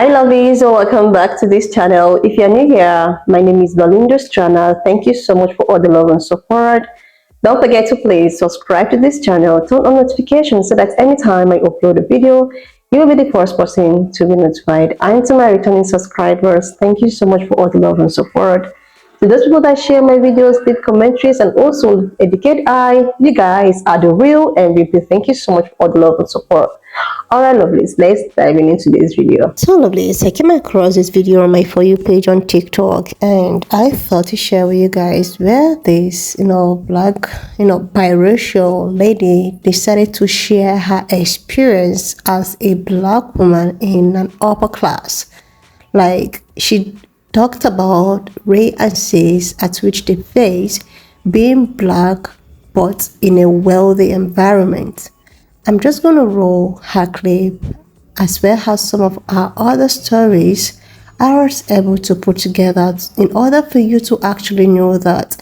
Hi lovelies, welcome back to this channel. If you're new here, my name is Belinda's channel. Thank you so much for all the love and support. Don't forget to please subscribe to this channel, turn on notifications so that anytime I upload a video, you will be the first person to be notified. And to my returning subscribers, thank you so much for all the love and support. To those people that share my videos, leave commentaries, and also educate you guys are the real MVP. Thank you so much for all the love and support. Alright, lovelies, let's dive into this video. So, lovelies, I came across this video on my For You page on TikTok, and I thought to share with you guys where this, black, biracial lady decided to share her experience as a black woman in an upper class. Like, she talked about Ray and Sis at which they face being black but in a wealthy environment. I'm just going to roll her clip as well as some of our other stories I was able to put together in order for you to actually know that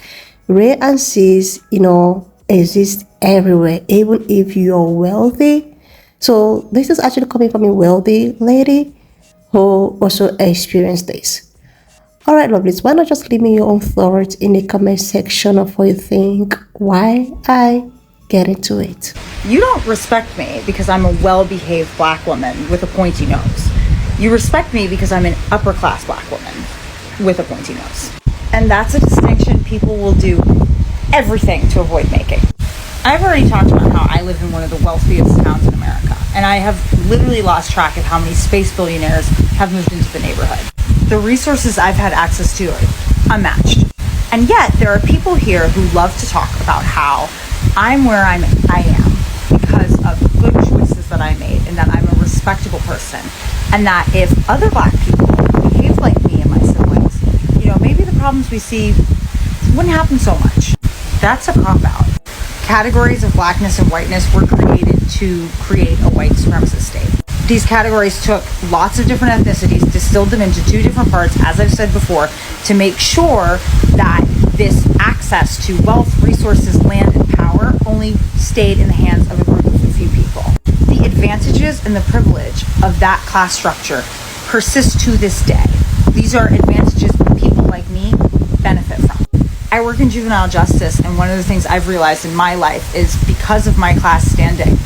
Ray and Sis, exist everywhere, even if you're wealthy. So this is actually coming from a wealthy lady who also experienced this. Alright, lovelies, why not just leave me your own thoughts in the comment section of what you think, why I get into it. You don't respect me because I'm a well-behaved black woman with a pointy nose. You respect me because I'm an upper-class black woman with a pointy nose. And that's a distinction people will do everything to avoid making. I've already talked about how I live in one of the wealthiest towns in America, and I have literally lost track of how many space billionaires have moved into the neighborhood. The resources I've had access to are unmatched. And yet, there are people here who love to talk about how I'm where I am because of good choices that I made, and that I'm a respectable person, and that if other black people behaved like me and my siblings, maybe the problems we see wouldn't happen so much. That's a cop-out. Categories of blackness and whiteness were created to create a white supremacist state. These categories took lots of different ethnicities, distilled them into two different parts, as I've said before, to make sure that this access to wealth, resources, land, and power only stayed in the hands of a group of a few people. The advantages and the privilege of that class structure persist to this day. These are advantages that people like me benefit from. I work in juvenile justice, and one of the things I've realized in my life is because of my class standing,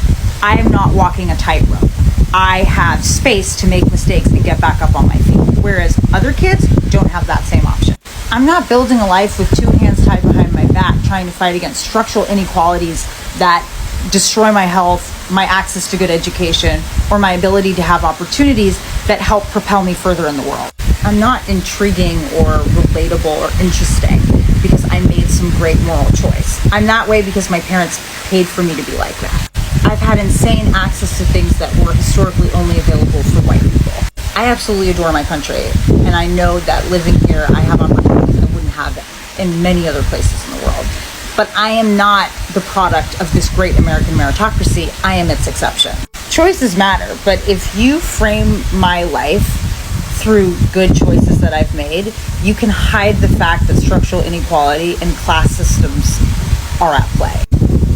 I am not walking a tightrope. I have space to make mistakes and get back up on my feet, whereas other kids don't have that same option. I'm not building a life with two hands tied behind my back trying to fight against structural inequalities that destroy my health, my access to good education, or my ability to have opportunities that help propel me further in the world. I'm not intriguing or relatable or interesting because I made some great moral choice. I'm that way because my parents paid for me to be like that. I've had insane access to things that were historically only available for white people. I absolutely adore my country, and I know that living here, I have opportunities I wouldn't have in many other places in the world. But I am not the product of this great American meritocracy. I am its exception. Choices matter, but if you frame my life through good choices that I've made, you can hide the fact that structural inequality and class systems are at play.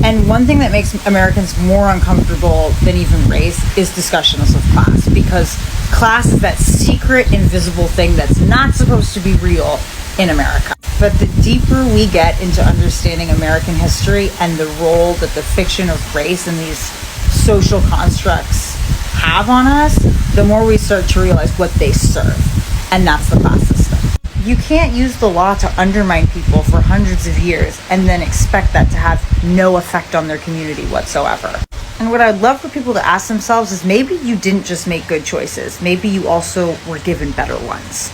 And one thing that makes Americans more uncomfortable than even race is discussions of class, because class is that secret, invisible thing that's not supposed to be real in America. But the deeper we get into understanding American history and the role that the fiction of race and these social constructs have on us, the more we start to realize what they serve, and that's the class system. You can't use the law to undermine people for hundreds of years and then expect that to have no effect on their community whatsoever. And what I'd love for people to ask themselves is maybe you didn't just make good choices, maybe you also were given better ones.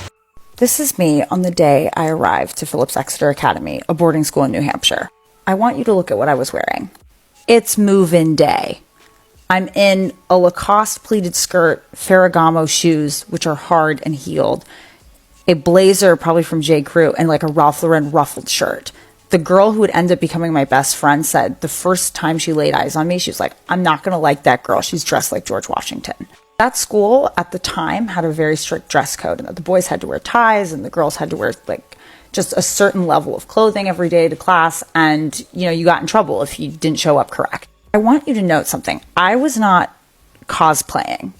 This is me on the day I arrived to Phillips Exeter Academy, a boarding school in New Hampshire. I want you to look at what I was wearing. It's move-in day. I'm in a Lacoste pleated skirt, Ferragamo shoes, which are hard and heeled, a blazer probably from J. Crew, and like a Ralph Lauren ruffled shirt. The girl who would end up becoming my best friend said the first time she laid eyes on me, she was like, I'm not going to like that girl. She's dressed like George Washington. That school at the time had a very strict dress code, and the boys had to wear ties and the girls had to wear like just a certain level of clothing every day to class. And, you got in trouble if you didn't show up correct. I want you to note something. I was not cosplaying.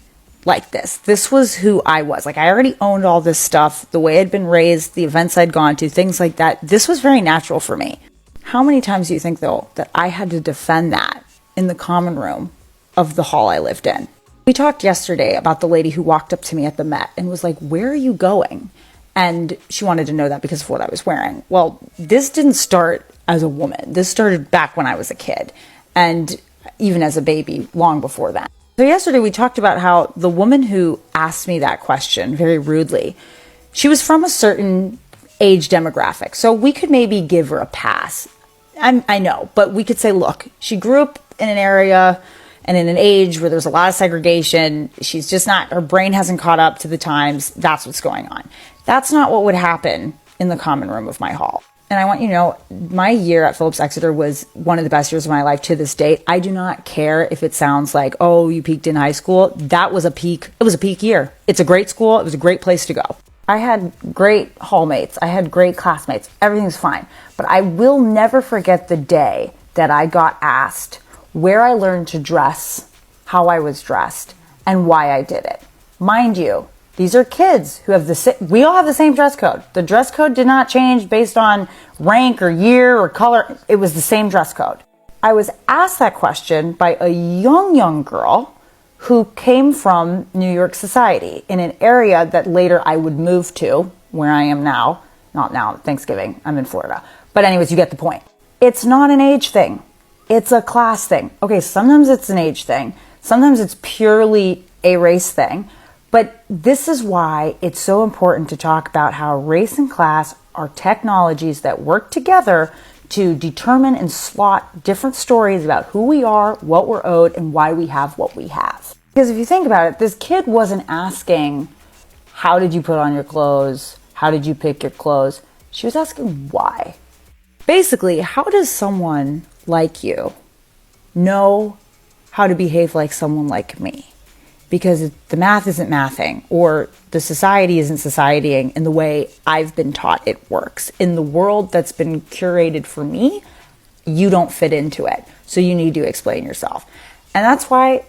like this. This was who I was. Like, I already owned all this stuff, the way I'd been raised, the events I'd gone to, things like that. This was very natural for me. How many times do you think, though, that I had to defend that in the common room of the hall I lived in? We talked yesterday about the lady who walked up to me at the Met and was like, "Where are you going?" And she wanted to know that because of what I was wearing. Well, this didn't start as a woman. This started back when I was a kid, and even as a baby, long before that. So yesterday we talked about how the woman who asked me that question very rudely, she was from a certain age demographic. So we could maybe give her a pass. I know, but we could say, look, she grew up in an area and in an age where there's a lot of segregation. She's just not, her brain hasn't caught up to the times. That's what's going on. That's not what would happen in the common room of my hall. And I want you to know, my year at Phillips Exeter was one of the best years of my life to this date. I do not care if it sounds like, oh, you peaked in high school. That was a peak. It was a peak year. It's a great school. It was a great place to go. I had great hallmates. I had great classmates. Everything's fine. But I will never forget the day that I got asked where I learned to dress, how I was dressed, and why I did it. Mind you, these are kids who have we all have the same dress code. The dress code did not change based on rank or year or color. It was the same dress code. I was asked that question by a young girl who came from New York society in an area that later I would move to, where I am now. Not now, Thanksgiving, I'm in Florida. But anyways, you get the point. It's not an age thing. It's a class thing. Okay, sometimes it's an age thing. Sometimes it's purely a race thing. But this is why it's so important to talk about how race and class are technologies that work together to determine and slot different stories about who we are, what we're owed, and why we have what we have. Because if you think about it, this kid wasn't asking, how did you put on your clothes? How did you pick your clothes? She was asking why. Basically, how does someone like you know how to behave like someone like me? Because the math isn't mathing, or the society isn't societying in the way I've been taught it works. In the world that's been curated for me, you don't fit into it. So you need to explain yourself. And that's why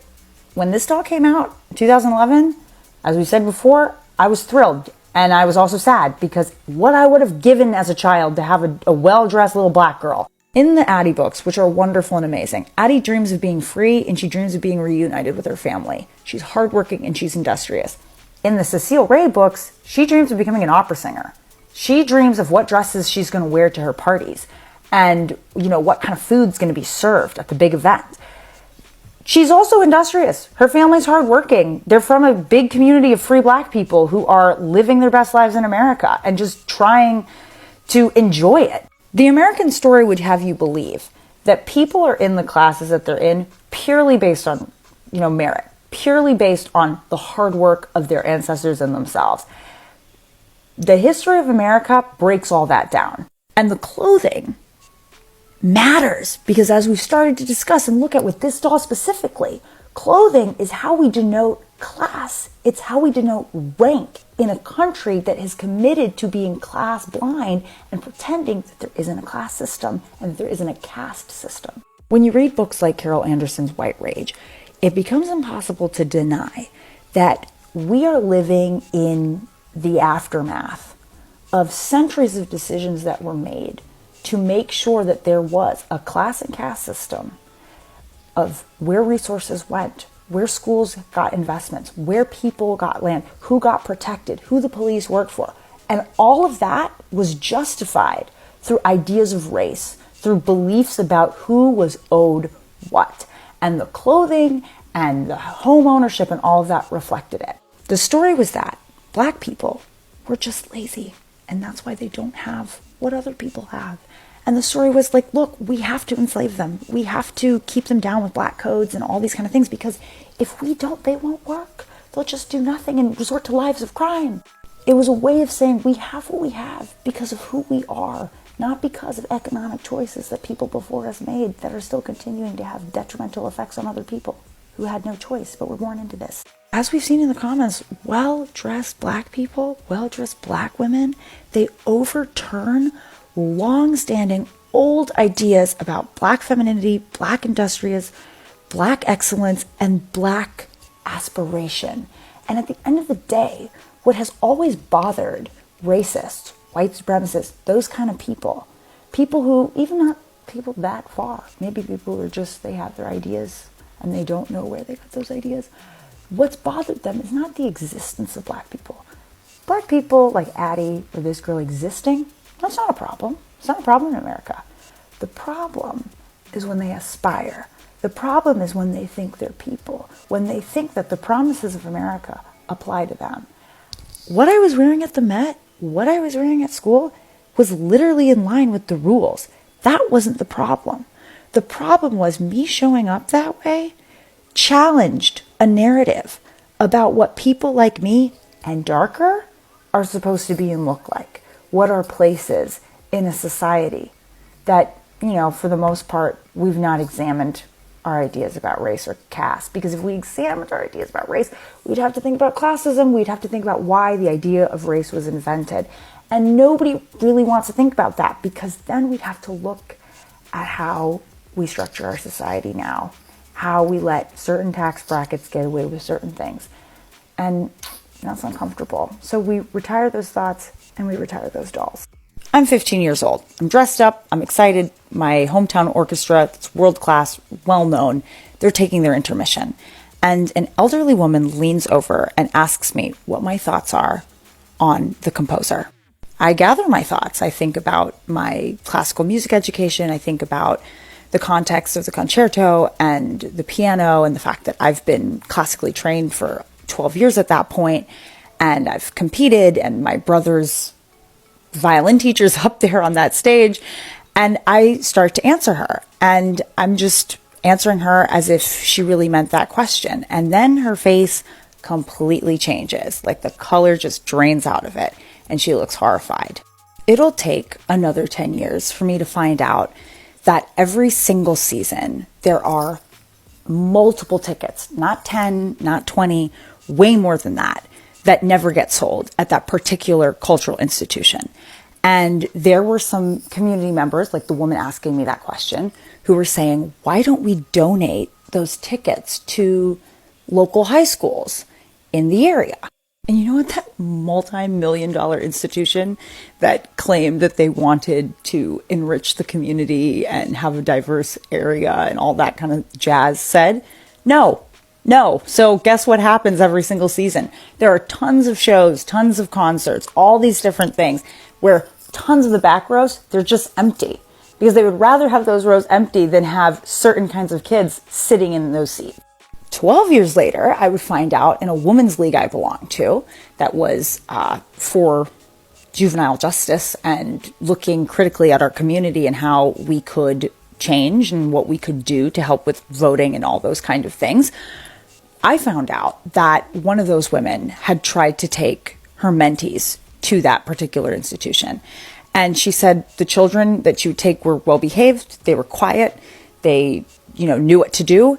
when this doll came out in 2011, as we said before, I was thrilled. And I was also sad because what I would have given as a child to have a well-dressed little black girl. In the Addie books, which are wonderful and amazing, Addie dreams of being free and she dreams of being reunited with her family. She's hardworking and she's industrious. In the Cecile Ray books, she dreams of becoming an opera singer. She dreams of what dresses she's going to wear to her parties and, what kind of food's going to be served at the big event. She's also industrious. Her family's hardworking. They're from a big community of free black people who are living their best lives in America and just trying to enjoy it. The American story would have you believe that people are in the classes that they're in purely based on, merit, purely based on the hard work of their ancestors and themselves. The history of America breaks all that down. And the clothing matters because, as we've started to discuss and look at with this doll specifically, clothing is how we denote class. It's how we denote rank in a country that is committed to being class blind and pretending that there isn't a class system and that there isn't a caste system. When you read books like Carol Anderson's White Rage, it becomes impossible to deny that we are living in the aftermath of centuries of decisions that were made to make sure that there was a class and caste system of where resources went, where schools got investments, where people got land, who got protected, who the police worked for. And all of that was justified through ideas of race, through beliefs about who was owed what. And the clothing and the home ownership and all of that reflected it. The story was that black people were just lazy, and that's why they don't have what other people have. And the story was like, look, we have to enslave them. We have to keep them down with black codes and all these kind of things, because if we don't, they won't work. They'll just do nothing and resort to lives of crime. It was a way of saying we have what we have because of who we are, not because of economic choices that people before us made that are still continuing to have detrimental effects on other people who had no choice but were born into this. As we've seen in the comments, well-dressed black people, well-dressed black women, they overturn long-standing old ideas about black femininity, black industrious, black excellence, and black aspiration. And at the end of the day, what has always bothered racists, white supremacists, those kind of people who, even not people that far, maybe people who are just, they have their ideas and they don't know where they got those ideas. What's bothered them is not the existence of black people. Black people like Addie or this girl existing, that's not a problem. It's not a problem in America. The problem is when they aspire. The problem is when they think they're people, when they think that the promises of America apply to them. What I was wearing at the Met, what I was wearing at school, was literally in line with the rules. That wasn't the problem. The problem was me showing up that way challenged a narrative about what people like me and darker are supposed to be and look like. What our place is in a society that, for the most part, we've not examined our ideas about race or caste. Because if we examined our ideas about race, we'd have to think about classism. We'd have to think about why the idea of race was invented. And nobody really wants to think about that, because then we'd have to look at how we structure our society now, how we let certain tax brackets get away with certain things. And that's uncomfortable. So we retire those thoughts and we retire those dolls. I'm 15 years old. I'm dressed up. I'm excited. My hometown orchestra, it's world class, well known. They're taking their intermission. And an elderly woman leans over and asks me what my thoughts are on the composer. I gather my thoughts. I think about my classical music education. I think about the context of the concerto and the piano and the fact that I've been classically trained for 12 years at that point, and I've competed, and my brother's violin teacher's up there on that stage, and I start to answer her, and I'm just answering her as if she really meant that question. And then her face completely changes, like the color just drains out of it, and she looks horrified. It'll take another 10 years for me to find out that every single season there are multiple tickets, not 10, not 20, way more than that, that never get sold at that particular cultural institution. And there were some community members, like the woman asking me that question, who were saying, why don't we donate those tickets to local high schools in the area? And you know what? That multi-million-dollar institution that claimed that they wanted to enrich the community and have a diverse area and all that kind of jazz said, no. So guess what happens every single season? There are tons of shows, tons of concerts, all these different things where tons of the back rows, they're just empty, because they would rather have those rows empty than have certain kinds of kids sitting in those seats. 12 years later, I would find out in a women's league I belonged to that was for juvenile justice and looking critically at our community and how we could change and what we could do to help with voting and all those kind of things. I found out that one of those women had tried to take her mentees to that particular institution. And she said the children that she would take were well behaved, they were quiet, they, knew what to do.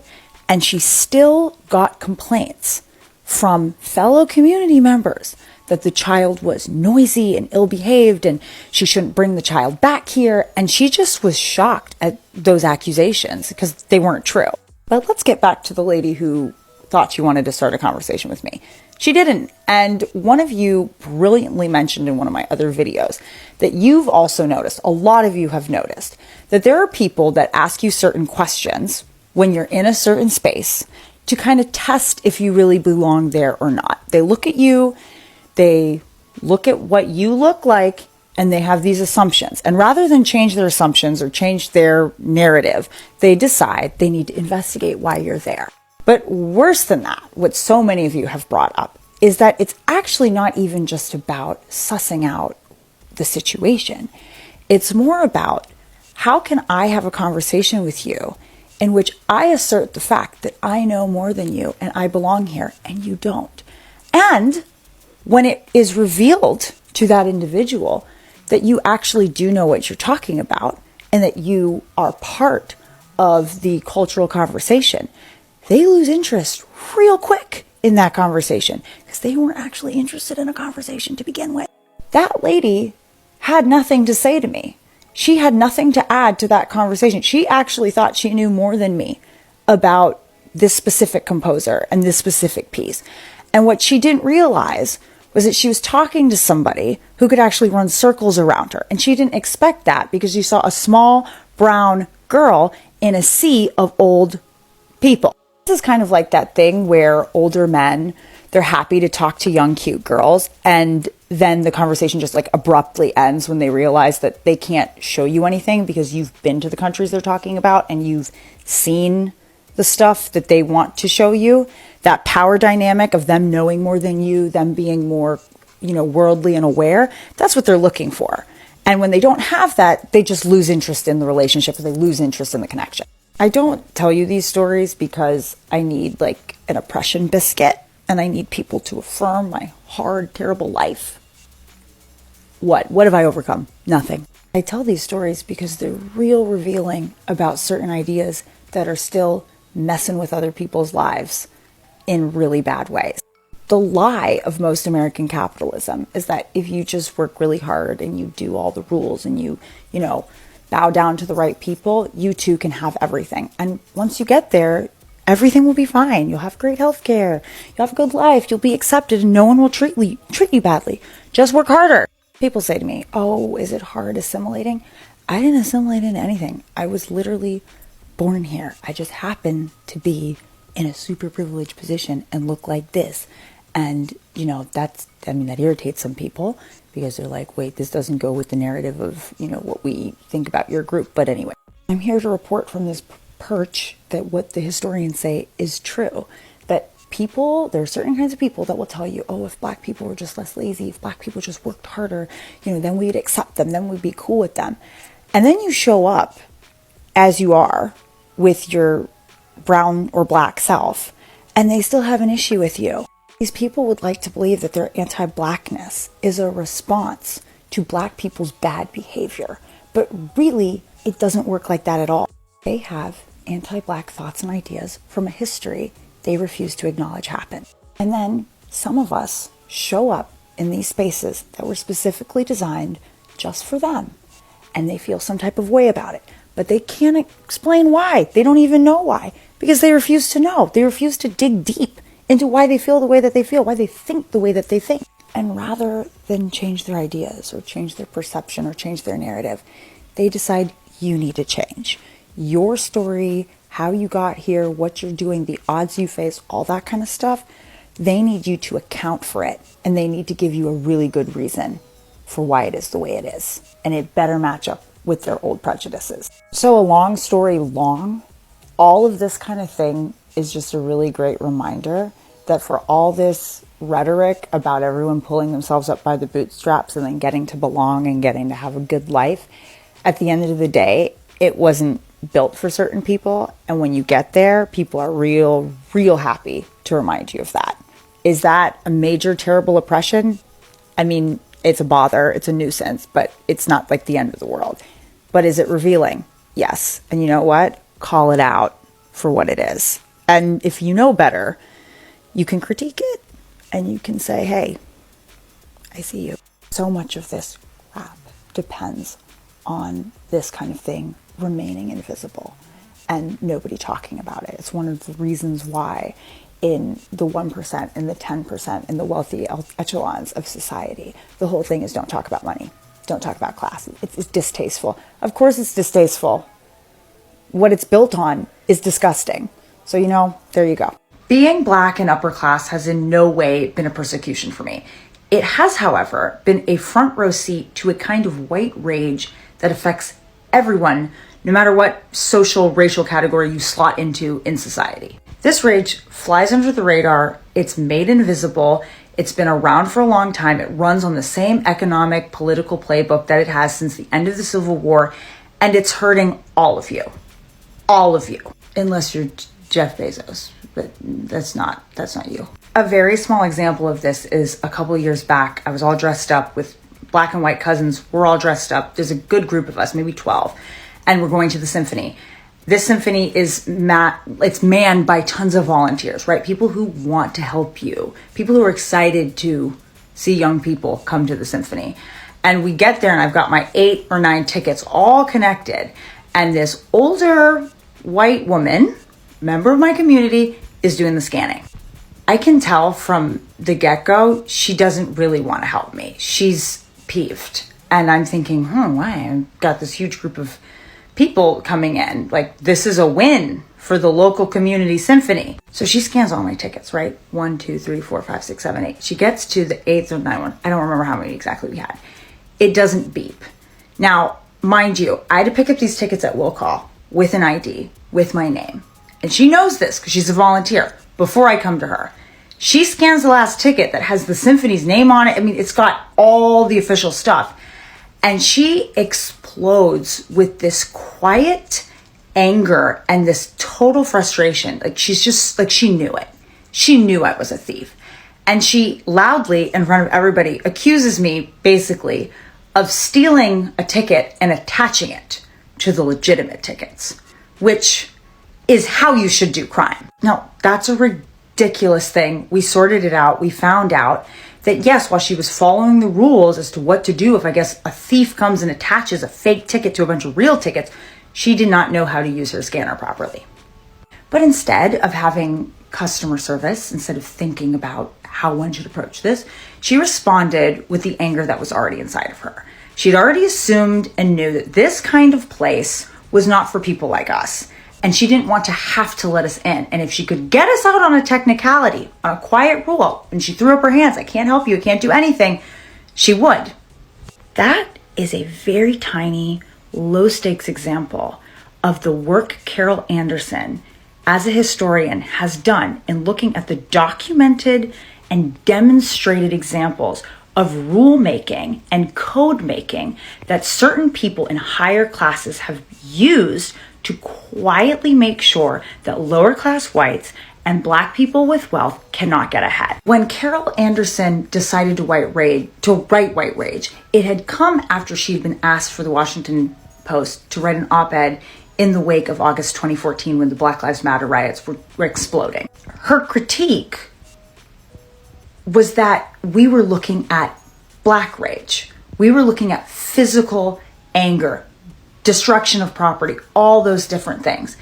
And she still got complaints from fellow community members that the child was noisy and ill-behaved and she shouldn't bring the child back here. And she just was shocked at those accusations because they weren't true. But let's get back to the lady who thought she wanted to start a conversation with me. She didn't. And one of you brilliantly mentioned in one of my other videos that you've also noticed, a lot of you have noticed, that there are people that ask you certain questions when you're in a certain space to kind of test if you really belong there or not. They look at you, they look at what you look like, and they have these assumptions. And rather than change their assumptions or change their narrative, they decide they need to investigate why you're there. But worse than that, what so many of you have brought up, is that it's actually not even just about sussing out the situation. It's more about, how can I have a conversation with you in which I assert the fact that I know more than you and I belong here and you don't? And when it is revealed to that individual that you actually do know what you're talking about and that you are part of the cultural conversation, they lose interest real quick in that conversation because they weren't actually interested in a conversation to begin with. That lady had nothing to say to me. She had nothing to add to that conversation. She actually thought she knew more than me about this specific composer and this specific piece. And what she didn't realize was that she was talking to somebody who could actually run circles around her. And she didn't expect that because she saw a small brown girl in a sea of old people. This is kind of like that thing where older men, they're happy to talk to young, cute girls. And then the conversation just like abruptly ends when they realize that they can't show you anything because you've been to the countries they're talking about and you've seen the stuff that they want to show you. That power dynamic of them knowing more than you, them being more, worldly and aware, that's what they're looking for. And when they don't have that, they just lose interest in the relationship, or they lose interest in the connection. I don't tell you these stories because I need like an oppression biscuit and I need people to affirm my hard, terrible life. What have I overcome? Nothing. I tell these stories because they're real revealing about certain ideas that are still messing with other people's lives in really bad ways. The lie of most American capitalism is that if you just work really hard and you do all the rules and you bow down to the right people, you too can have everything. And once you get there, everything will be fine. You'll have great health care. You'll have a good life. You'll be accepted and no one will treat you badly. Just work harder. People say to me, oh, is it hard assimilating? I didn't assimilate into anything. I was literally born here. I just happened to be in a super privileged position and look like this. And, that irritates some people because they're like, wait, this doesn't go with the narrative of, what we think about your group. But anyway, I'm here to report from this perch that what the historians say is true. That there are certain kinds of people that will tell you, oh, if black people were just less lazy, if black people just worked harder, then we'd accept them, then we'd be cool with them. And then you show up as you are with your brown or black self, and they still have an issue with you. These people would like to believe that their anti-blackness is a response to black people's bad behavior, but really, it doesn't work like that at all. They have anti-black thoughts and ideas from a history they refuse to acknowledge happened. And then some of us show up in these spaces that were specifically designed just for them, and they feel some type of way about it. But they can't explain why. They don't even know why, because they refuse to know. They refuse to dig deep into why they feel the way that they feel, why they think the way that they think. And rather than change their ideas or change their perception or change their narrative, they decide you need to change. Your story, how you got here, what you're doing, the odds you face, all that kind of stuff, they need you to account for it. And they need to give you a really good reason for why it is the way it is. And it better match up with their old prejudices. So a long story long, all of this kind of thing is just a really great reminder that for all this rhetoric about everyone pulling themselves up by the bootstraps and then getting to belong and getting to have a good life, at the end of the day, it wasn't built for certain people. And when you get there, people are real happy to remind you of that. Is that a major, terrible oppression? I mean, it's a bother, it's a nuisance, but it's not like the end of the world. But is it revealing? Yes. And you know what? Call it out for what it is. And if you know better, you can critique it and you can say, hey, I see you. So much of this crap depends on this kind of thing remaining invisible and nobody talking about it. It's one of the reasons why in the 1% and the 10% in the wealthy echelons of society, the whole thing is don't talk about money. Don't talk about class. It's distasteful. Of course it's distasteful. What it's built on is disgusting. So, there you go. Being Black and upper class has in no way been a persecution for me. It has, however, been a front row seat to a kind of white rage that affects everyone, no matter what social, racial category you slot into in society. This rage flies under the radar. It's made invisible. It's been around for a long time. It runs on the same economic, political playbook that it has since the end of the Civil War, and it's hurting all of you. All of you. Unless you're Jeff Bezos, but that's not you. A very small example of this is a couple of years back, I was all dressed up with black and white cousins. We're all dressed up. There's a good group of us, maybe 12, and we're going to the symphony. This symphony is it's manned by tons of volunteers, right? People who want to help you, people who are excited to see young people come to the symphony. And we get there and I've got my 8 or 9 tickets all connected. And this older white woman, member of my community is doing the scanning. I can tell from the get-go, she doesn't really want to help me. She's peeved. And I'm thinking, why? I've got this huge group of people coming in. Like, this is a win for the local community symphony. So she scans all my tickets, right? 1, 2, 3, 4, 5, 6, 7, 8. She gets to the 8th or 9th one. I don't remember how many exactly we had. It doesn't beep. Now, mind you, I had to pick up these tickets at will call with an ID, with my name. And she knows this because she's a volunteer before I come to her. She scans the last ticket that has the symphony's name on it. I mean, it's got all the official stuff. And she explodes with this quiet anger and this total frustration. Like, she's just like, she knew it. She knew I was a thief. And she loudly, in front of everybody, accuses me basically of stealing a ticket and attaching it to the legitimate tickets, which is how you should do crime. Now, that's a ridiculous thing. We sorted it out. We found out that yes, while she was following the rules as to what to do if, I guess, a thief comes and attaches a fake ticket to a bunch of real tickets, she did not know how to use her scanner properly. But instead of having customer service, instead of thinking about how one should approach this, she responded with the anger that was already inside of her. She'd already assumed and knew that this kind of place was not for people like us. And she didn't want to have to let us in. And if she could get us out on a technicality, on a quiet rule, and she threw up her hands, I can't help you, I can't do anything, she would. That is a very tiny, low stakes example of the work Carol Anderson, as a historian, has done in looking at the documented and demonstrated examples of rulemaking and code making that certain people in higher classes have used to quietly make sure that lower class whites and Black people with wealth cannot get ahead. When Carol Anderson decided to write White Rage, it had come after she had been asked for the Washington Post to write an op-ed in the wake of August 2014 when the Black Lives Matter riots were exploding. Her critique was that we were looking at Black rage. We were looking at physical anger, destruction of property, all those different things.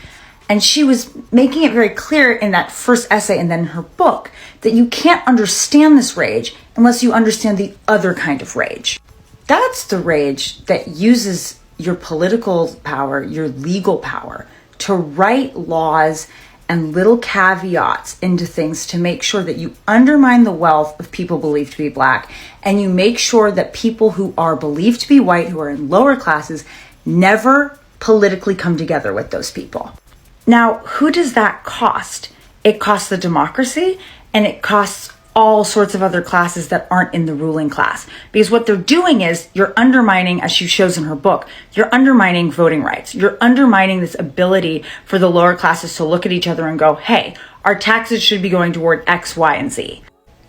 And she was making it very clear in that first essay and then in her book that you can't understand this rage unless you understand the other kind of rage. That's the rage that uses your political power, your legal power, to write laws and little caveats into things to make sure that you undermine the wealth of people believed to be Black, and you make sure that people who are believed to be white, who are in lower classes, never politically come together with those people. Now, who does that cost? It costs the democracy, and it costs all sorts of other classes that aren't in the ruling class. Because what they're doing is you're undermining, as she shows in her book, you're undermining voting rights. You're undermining this ability for the lower classes to look at each other and go, hey, our taxes should be going toward X, Y, and Z.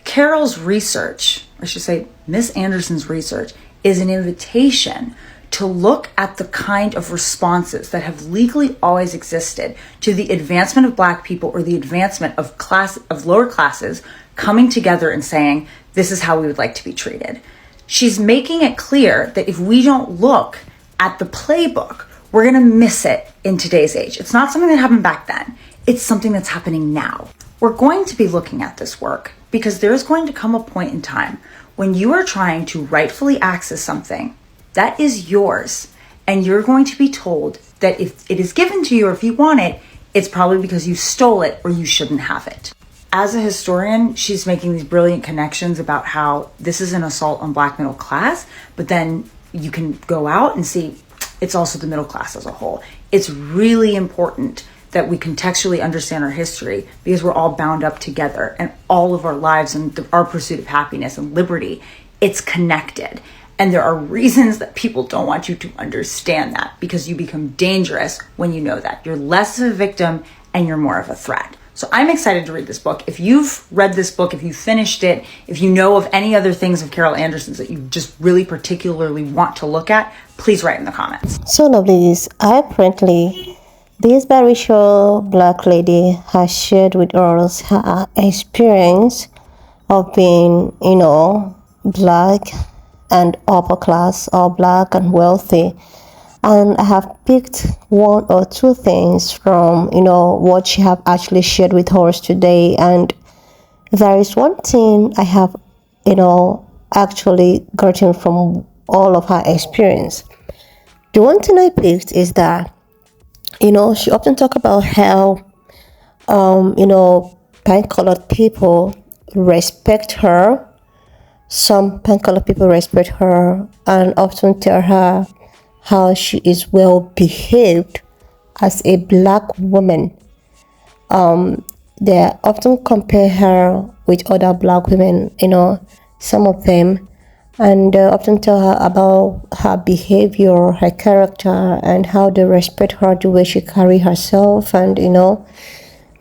Carol's research, I should say Miss Anderson's research, is an invitation to look at the kind of responses that have legally always existed to the advancement of Black people or the advancement of lower classes coming together and saying, this is how we would like to be treated. She's making it clear that if we don't look at the playbook, we're going to miss it in today's age. It's not something that happened back then. It's something that's happening now. We're going to be looking at this work because there's going to come a point in time when you are trying to rightfully access something that is yours, and you're going to be told that if it is given to you or if you want it, it's probably because you stole it or you shouldn't have it. As a historian, she's making these brilliant connections about how this is an assault on Black middle class, but then you can go out and see it's also the middle class as a whole. It's really important that we contextually understand our history because we're all bound up together, and all of our lives and our pursuit of happiness and liberty, it's connected. And there are reasons that people don't want you to understand that because you become dangerous when you know that. You're less of a victim and you're more of a threat. So I'm excited to read this book. If you've read this book, if you finished it, if you know of any other things of Carol Anderson's that you just really particularly want to look at, please write in the comments. So lovelies, apparently this biracial Black lady has shared with us her experience of being, Black and upper class or Black and wealthy. and I have picked one or two things from what she have actually shared with us today. And there is one thing I have actually gotten from all of her experience. The one thing I picked is that she often talk about how pink colored people respect her. Some pink colored people respect her and often tell her how she is well behaved as a black woman. They often compare her with other black women, some of them, and often tell her about her behavior, her character, and how they respect her, the way she carry herself, and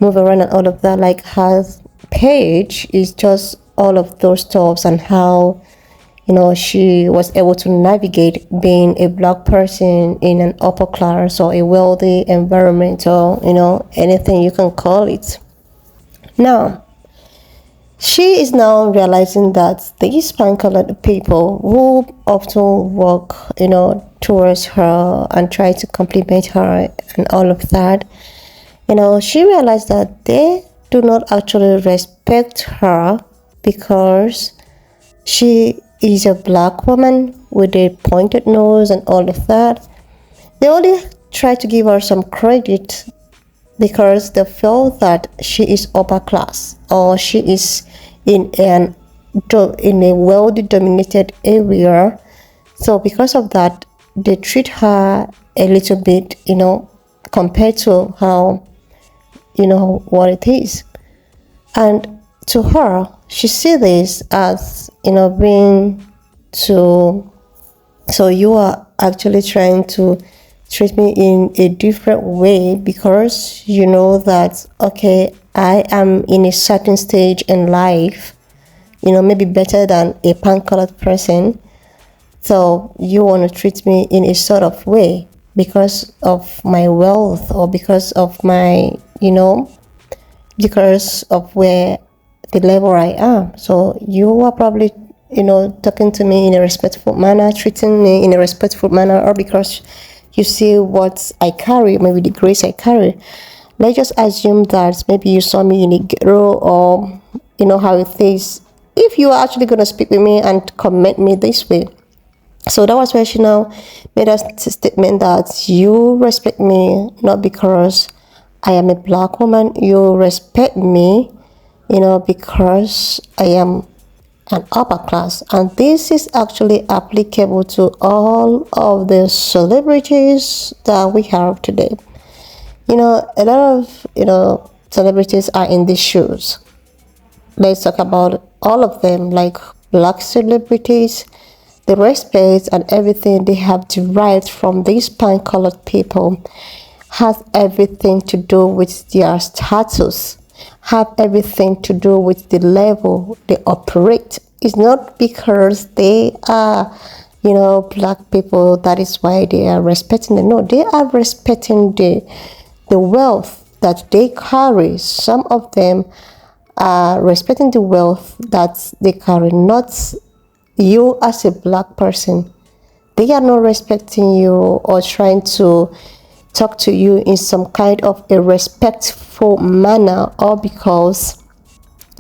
move around and all of that. Like her page is just all of those stuffs, and how she was able to navigate being a black person in an upper class or a wealthy environment, or anything you can call it. Now she is now realizing that these pan-colored people who often walk towards her and try to compliment her and all of that, she realized that they do not actually respect her because she is a black woman with a pointed nose and all of that. They only try to give her some credit because they feel that she is upper class, or she is in a wealthy dominated area. So because of that, they treat her a little bit, compared to how what it is. And to her, she sees this as being to, so you are actually trying to treat me in a different way because you know that, okay, I am in a certain stage in life, maybe better than a pan-colored person. So you want to treat me in a sort of way because of my wealth, or because of my, because of where the level I am. So you are probably, talking to me in a respectful manner, treating me in a respectful manner, or because you see what I carry, maybe the grace I carry. Let's just assume that maybe you saw me in a ghetto, or how it is. If you are actually going to speak with me and comment me this way. So that was where she now made a statement that you respect me not because I am a black woman. You respect me, because I am an upper class. And this is actually applicable to all of the celebrities that we have today. A lot of, celebrities are in these shoes. Let's talk about all of them, like black celebrities. The respect and everything they have derived from these pan-colored people has everything to do with their status, have everything to do with the level they operate. It's not because they are, black people, that is why they are respecting them. No, they are respecting the wealth that they carry. Some of them are respecting the wealth that they carry, not you as a black person. They are not respecting you or trying to talk to you in some kind of a respectful manner, or because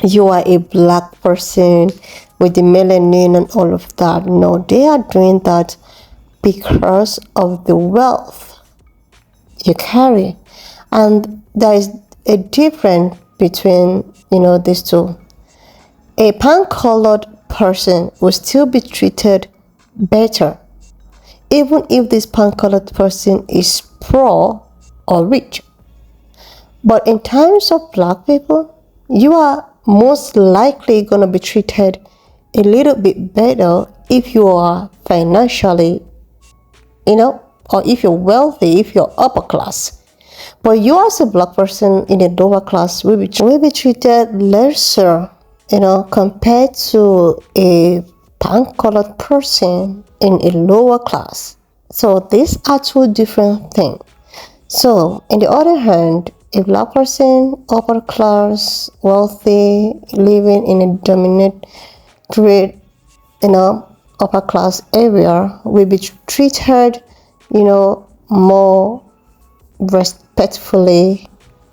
you are a black person with the melanin and all of that. No, they are doing that because of the wealth you carry. And there is a difference between these two. A pan-colored person will still be treated better even if this pan-colored person is poor or rich. But in terms of black people, you are most likely going to be treated a little bit better if you are financially, or if you're wealthy, if you're upper class. But you as a black person in a lower class will be treated lesser, compared to a pan-colored person in a lower class. So these are two different things. So in the other hand, a black person, upper class, wealthy, living in a dominant, great, upper class area will be treated more respectfully,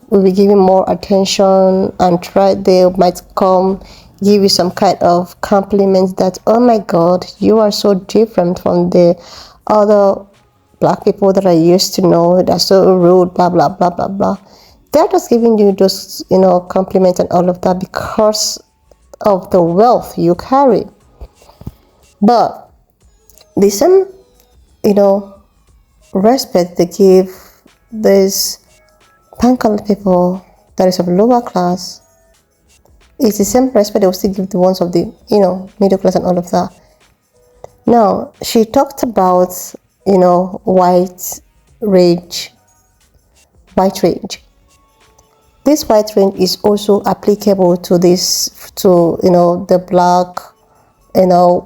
will be giving more attention, and try they might come give you some kind of compliment that, oh my god, you are so different from the other black people that I used to know, they're so rude, blah blah blah blah blah. They're just giving you those compliments and all of that because of the wealth you carry. But the same respect they give these pan-colored people that is of lower class is the same respect they will still give the ones of the middle class and all of that. Now she talked about white rage. This white range is also applicable to the black,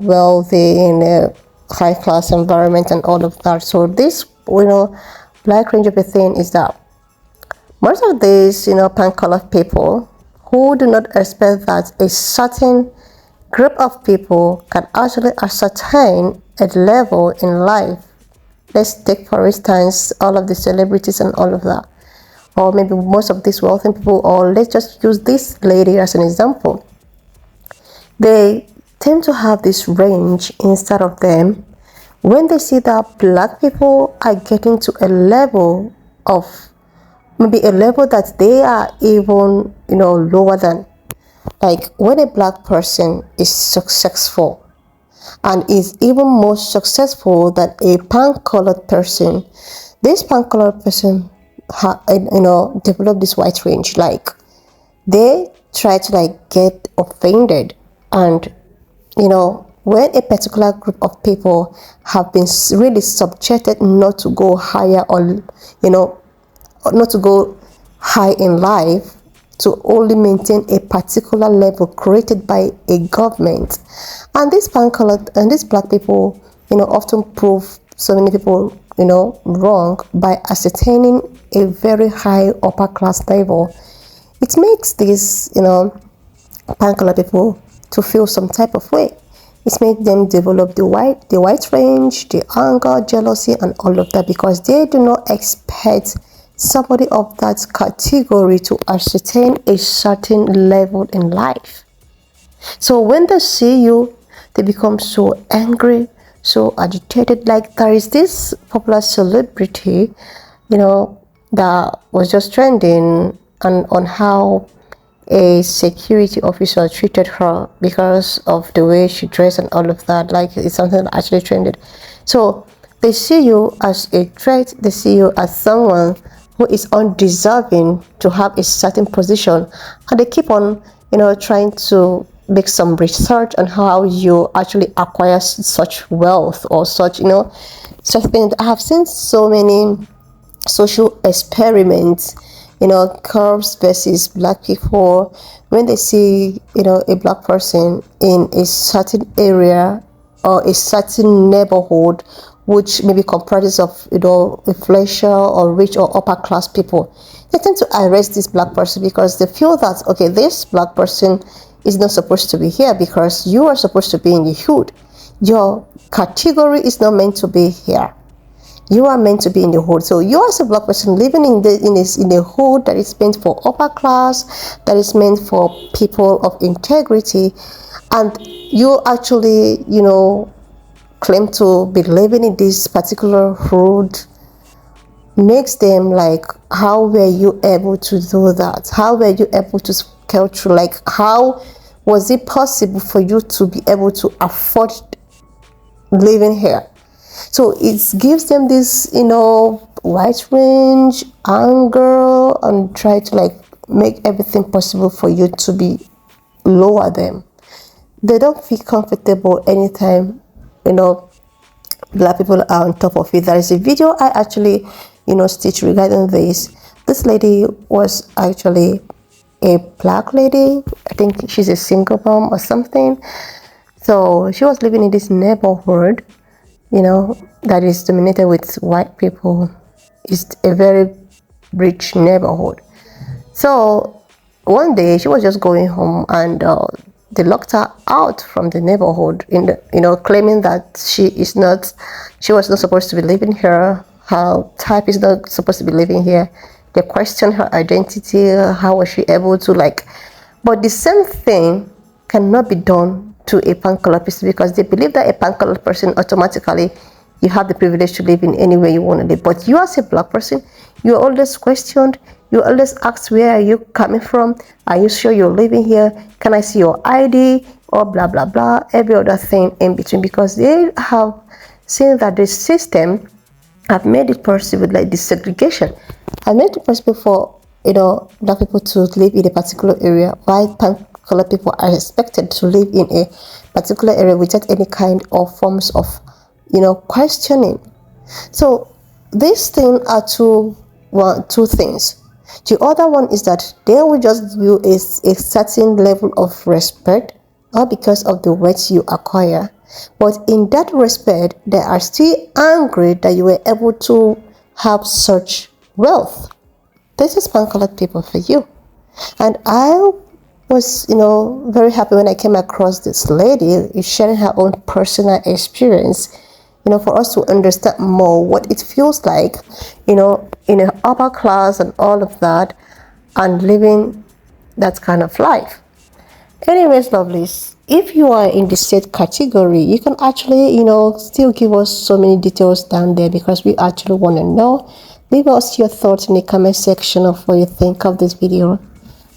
wealthy in a high class environment and all of that. So this black range of a thing is that most of these pan-colored people who do not expect that a certain group of people can actually ascertain a level in life. Let's take for instance all of the celebrities and all of that, or maybe most of these wealthy people, or let's just use this lady as an example. They tend to have this range inside of them when they see that black people are getting to a level of maybe a level that they are even lower than. Like when a black person is successful and is even more successful than a pan-colored person, this pan-colored person develop this white range. Like they try to get offended, and when a particular group of people have been really subjected not to go higher, or not to go high in life, to only maintain a particular level created by a government, and these pan-colored and these black people often prove so many people wrong by ascertaining a very high upper class level. It makes these pan-colored people to feel some type of way. It makes them develop the white range, the anger, jealousy and all of that, because they do not expect somebody of that category to ascertain a certain level in life. So when they see you, they become so angry, so agitated. Like there is this popular celebrity that was just trending on how a security officer treated her because of the way she dressed and all of that. Like it's something that actually trended. So they see you as a threat, they see you as someone who is undeserving to have a certain position, and they keep on trying to make some research on how you actually acquire such wealth or such such things. I have seen so many social experiments, curves versus black people. When they see a black person in a certain area or a certain neighborhood which maybe comprises of influential or rich or upper class people, they tend to arrest this black person because they feel that, okay, this black person is not supposed to be here because you are supposed to be in the hood. Your category is not meant to be here. You are meant to be in the hood. So you as a black person living in the hood that is meant for upper class, that is meant for people of integrity, and you actually claim to be living in this particular hood, makes them like, how were you able to do that? How were you able to scale through? Like, how was it possible for you to be able to afford living here? So it gives them this white range, anger, and try to make everything possible for you to be lower them. They don't feel comfortable anytime black people are on top of it. There is a video I actually stitched regarding this. This lady was actually a black lady. I think she's a single mom or something. So she was living in this neighborhood that is dominated with white people. It's a very rich neighborhood. So one day she was just going home, and they locked her out from the neighborhood in the, claiming that she was not supposed to be living here. Her type is not supposed to be living here. They questioned her identity. How was she able to but the same thing cannot be done to a pan-colored person, because they believe that a pan-colored person automatically you have the privilege to live in any way you want to live. But you as a black person, you're always questioned. You always asked, where are you coming from? Are you sure you're living here? Can I see your ID? Or blah, blah, blah, every other thing in between, because they have seen that the system have made it possible, like desegregation. I made it possible for, black people to live in a particular area, while pan-colored people are expected to live in a particular area without any kind of forms of, questioning. So these things are two things. The other one is that they will just give you a certain level of respect, not because of the wealth you acquire, but in that respect, they are still angry that you were able to have such wealth. This is pan-colored people for you. And I was, very happy when I came across this lady sharing her own personal experience, for us to understand more what it feels like, in an upper class and all of that, and living that kind of life. Anyways, lovelies, if you are in the state category, you can actually, still give us so many details down there, because we actually want to know. Leave us your thoughts in the comment section of what you think of this video.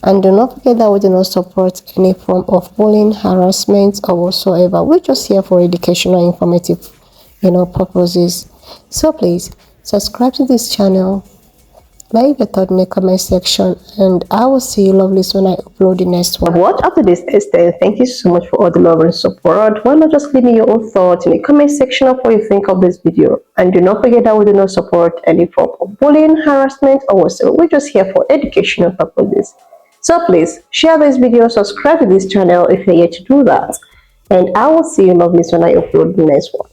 And do not forget that we do not support any form of bullying, harassment, or whatsoever. We're just here for educational, informative, purposes. So please subscribe to this channel, leave your thought in the comment section, and I will see you lovelies when I upload the next one. What up to this extent, thank you so much for all the love and support. Why not just leave me your own thoughts in the comment section of what you think of this video. And do not forget that we do not support any form of bullying, harassment, or whatsoever. We're just here for educational purposes. So please share this video, subscribe to this channel if you're yet to do that, and I will see you lovelies when I upload the next one.